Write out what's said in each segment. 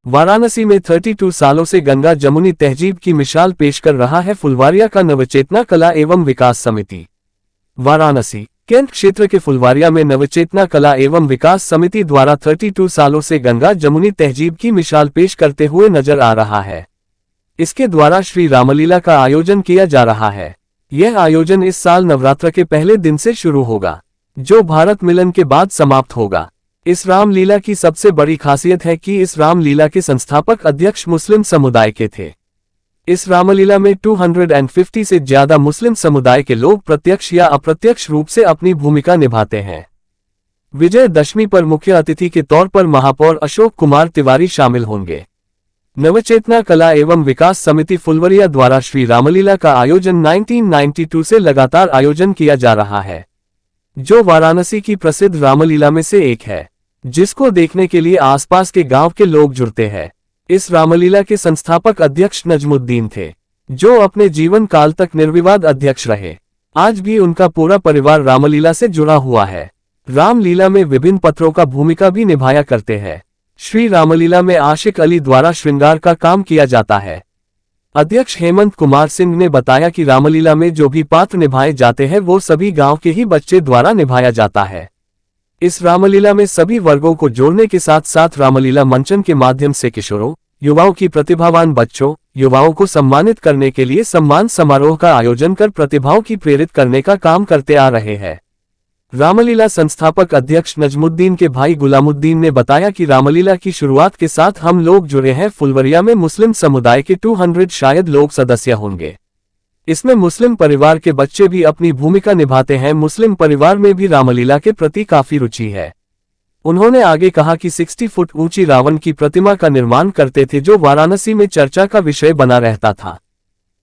वाराणसी में 32 सालों से गंगा जमुनी तहजीब की मिसाल पेश कर रहा है फुलवारिया का नवचेतना कला एवं विकास समिति। वाराणसी कैंट क्षेत्र के फुलवारिया में नवचेतना कला एवं विकास समिति द्वारा 32 सालों से गंगा जमुनी तहजीब की मिसाल पेश करते हुए नजर आ रहा है। इसके द्वारा श्री रामलीला का आयोजन किया जा रहा है। यह आयोजन इस साल नवरात्र के पहले दिन से शुरू होगा, जो भारत मिलन के बाद समाप्त होगा। इस रामलीला की सबसे बड़ी खासियत है कि इस रामलीला के संस्थापक अध्यक्ष मुस्लिम समुदाय के थे। इस रामलीला में 250 से ज्यादा मुस्लिम समुदाय के लोग प्रत्यक्ष या अप्रत्यक्ष रूप से अपनी भूमिका निभाते हैं। विजयदशमी पर मुख्य अतिथि के तौर पर महापौर अशोक कुमार तिवारी शामिल होंगे। नवचेतना कला एवं विकास समिति फुलवरिया द्वारा श्री रामलीला का आयोजन 1992 से लगातार आयोजन किया जा रहा है, जो वाराणसी की प्रसिद्ध रामलीला में से एक है, जिसको देखने के लिए आसपास के गांव के लोग जुड़ते हैं। इस रामलीला के संस्थापक अध्यक्ष नजमुद्दीन थे, जो अपने जीवन काल तक निर्विवाद अध्यक्ष रहे। आज भी उनका पूरा परिवार रामलीला से जुड़ा हुआ है। रामलीला में विभिन्न पात्रों का भूमिका भी निभाया करते हैं। श्री रामलीला में आशिक अली द्वारा श्रृंगार का काम किया जाता है। अध्यक्ष हेमंत कुमार सिंह ने बताया कि रामलीला में जो भी पात्र निभाए जाते हैं वो सभी गांव के ही बच्चे द्वारा निभाया जाता है। इस रामलीला में सभी वर्गों को जोड़ने के साथ साथ रामलीला मंचन के माध्यम से किशोरों, युवाओं की प्रतिभावान बच्चों, युवाओं को सम्मानित करने के लिए सम्मान समारोह का आयोजन कर प्रतिभाओं की प्रेरित करने का काम करते आ रहे हैं। रामलीला संस्थापक अध्यक्ष नजमुद्दीन के भाई गुलामुद्दीन ने बताया कि रामलीला की शुरुआत के साथ हम लोग जुड़े हैं। फुलवरिया में मुस्लिम समुदाय के 200 शायद लोग सदस्य होंगे। इसमें मुस्लिम परिवार के बच्चे भी अपनी भूमिका निभाते हैं। मुस्लिम परिवार में भी रामलीला के प्रति काफी रुचि है। उन्होंने आगे कहा कि 60 फुट ऊंची रावण की प्रतिमा का निर्माण करते थे, जो वाराणसी में चर्चा का विषय बना रहता था।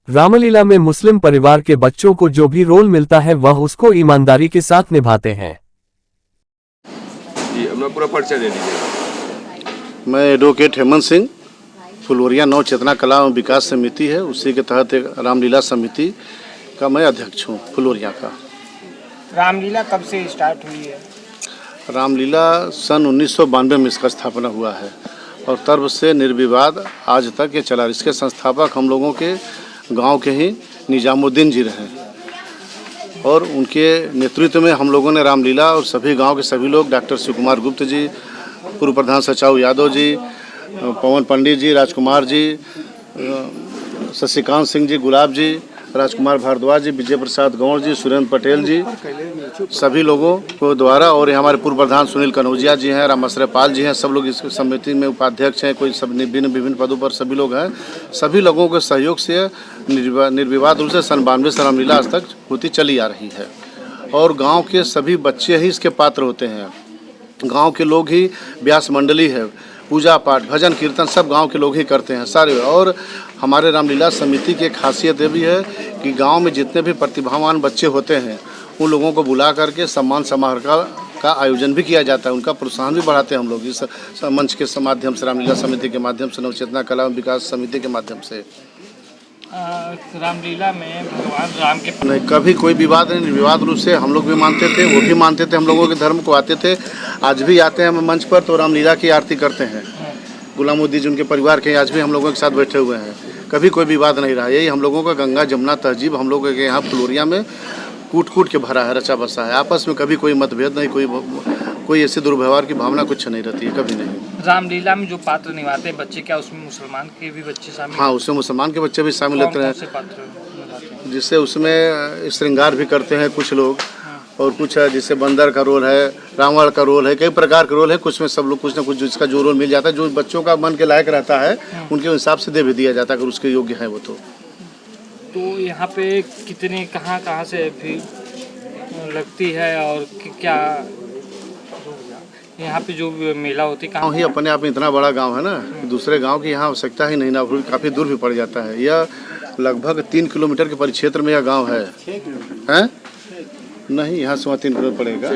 रामलीला में मुस्लिम परिवार के बच्चों को जो भी रोल मिलता है वह उसको ईमानदारी के साथ निभाते हैं। जी, अपना पूरा परिचय दे दीजिए। मैं एडवोकेट हेमंत सिंह, फुलवरिया नव चेतना कला एवं विकास समिति है, उसी के तहत एक रामलीला समिति का मैं अध्यक्ष हूँ फुलवरिया का। रामलीला कब से स्टार्ट हुई है? रामलीला सन 1992 में इसका स्थापना हुआ है और तब से निर्विवाद आज तक ये चला। इसके संस्थापक हम लोगों के गांव के ही निजामुद्दीन जी रहे और उनके नेतृत्व में हम लोगों ने रामलीला और सभी गांव के सभी लोग, डॉक्टर शिव कुमार गुप्त जी, पूर्व प्रधान सचाऊ यादव जी, पवन पंडित जी, राजकुमार जी, शशिकांत सिंह जी, गुलाब जी, राजकुमार भारद्वाज जी, विजय प्रसाद गौड़ जी, सुरेंद्र पटेल जी, सभी लोगों को द्वारा, और हमारे पूर्व प्रधान सुनील कनौजिया जी हैं, रामाश्रय पाल जी हैं, सब लोग इस समिति में उपाध्यक्ष हैं। कोई सब विभिन्न पदों पर सभी लोग हैं। सभी लोगों के सहयोग से निर्विवाद रूप से सन 92 से रामलीला आज तक होती चली आ रही है और गाँव के सभी बच्चे ही इसके पात्र होते हैं। गाँव के लोग ही, व्यास मंडली है, पूजा पाठ, भजन कीर्तन सब गांव के लोग ही करते हैं सारे। और हमारे रामलीला समिति की खासियत ये भी है कि गांव में जितने भी प्रतिभावान बच्चे होते हैं उन लोगों को बुला करके सम्मान समारोह का आयोजन भी किया जाता है। उनका प्रोत्साहन भी बढ़ाते हैं हम लोग इस मंच के माध्यम से, रामलीला समिति के माध्यम से, नवचेतना कला विकास समिति के माध्यम से। रामलीला में भगवान राम के नहीं, कभी कोई विवाद नहीं, निर्विवाद रूप से हम लोग भी मानते थे, वो भी मानते थे, हम लोगों के धर्म को आते थे। आज भी आते हैं मंच पर तो रामलीला की आरती करते हैं। गुलामुद्दीन जी उनके परिवार के आज भी हम लोगों के साथ बैठे हुए हैं। कभी कोई विवाद नहीं रहा। यही हम लोगों का गंगा जमुना तहजीब हम लोगों के यहाँ फुलवरिया में कूट कूट के भरा है, रचा बसा है। आपस में कभी कोई मतभेद नहीं, कोई ऐसे दुर्व्यवहार की भावना कुछ नहीं रहती है, कभी नहीं। रामलीला में जो पात्र निभाते हैं बच्चे, क्या उसमें मुसलमान के भी बच्चे शामिल? हाँ, उसमें मुसलमान के बच्चे भी शामिल होते हैं, जिससे उसमें श्रृंगार भी करते हैं कुछ लोग। और कुछ है जिससे बंदर का रोल है, रावण का रोल है, कई प्रकार के रोल है। कुछ में सब लोग कुछ ना कुछ जिसका जो रोल मिल जाता है, जो बच्चों का मन के लायक रहता है, उनके हिसाब से दे भी दिया जाता है अगर उसके योग्य है वो। तो यहाँ पे कितने कहाँ से भीड़ लगती है और क्या यहाँ पे जो मेला होती है? गाँव ही अपने आप में इतना बड़ा गाँव है ना, दूसरे गाँव की यहाँ आवश्यकता ही नहीं ना, काफ़ी दूर भी पड़ जाता है। यह लगभग 3 किलोमीटर के परिक्षेत्र में यह गाँव है। नहीं, यहाँ से 3 किलोमीटर पड़ेगा।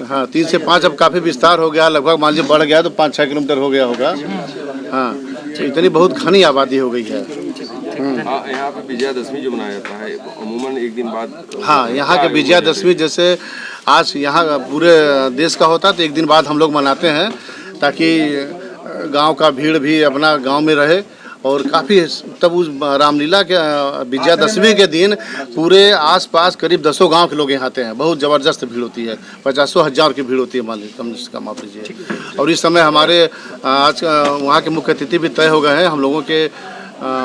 हाँ, 3 से 5 अब काफ़ी विस्तार हो गया, लगभग मान लीजिए बढ़ गया तो 5-6 किलोमीटर हो गया होगा। हाँ, इतनी बहुत घनी आबादी हो गई है। यहाँ पे विजयादशमी जो मनाया जाता है अमूमन एक दिन बाद। हाँ, यहाँ के विजयादशमी जैसे आज यहाँ पूरे देश का होता है तो एक दिन बाद हम लोग मनाते हैं, ताकि गांव का भीड़ भी अपना गांव में रहे और काफ़ी तब उस रामलीला के विजयादशमी के दिन पूरे आसपास करीब 10 गांव के लोग यहाँ आते हैं। बहुत ज़बरदस्त भीड़ होती है, 50,000 की भीड़ होती है, मान लीजिए कम से कम आप लीजिए। और इस समय हमारे आज वहाँ के मुख्य अतिथि भी तय हो गए हैं। हम लोगों के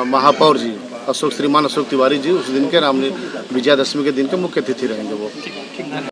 महापौर जी श्रीमान अशोक तिवारी जी उस दिन के विजयादशमी के दिन के मुख्य अतिथि रहेंगे वो।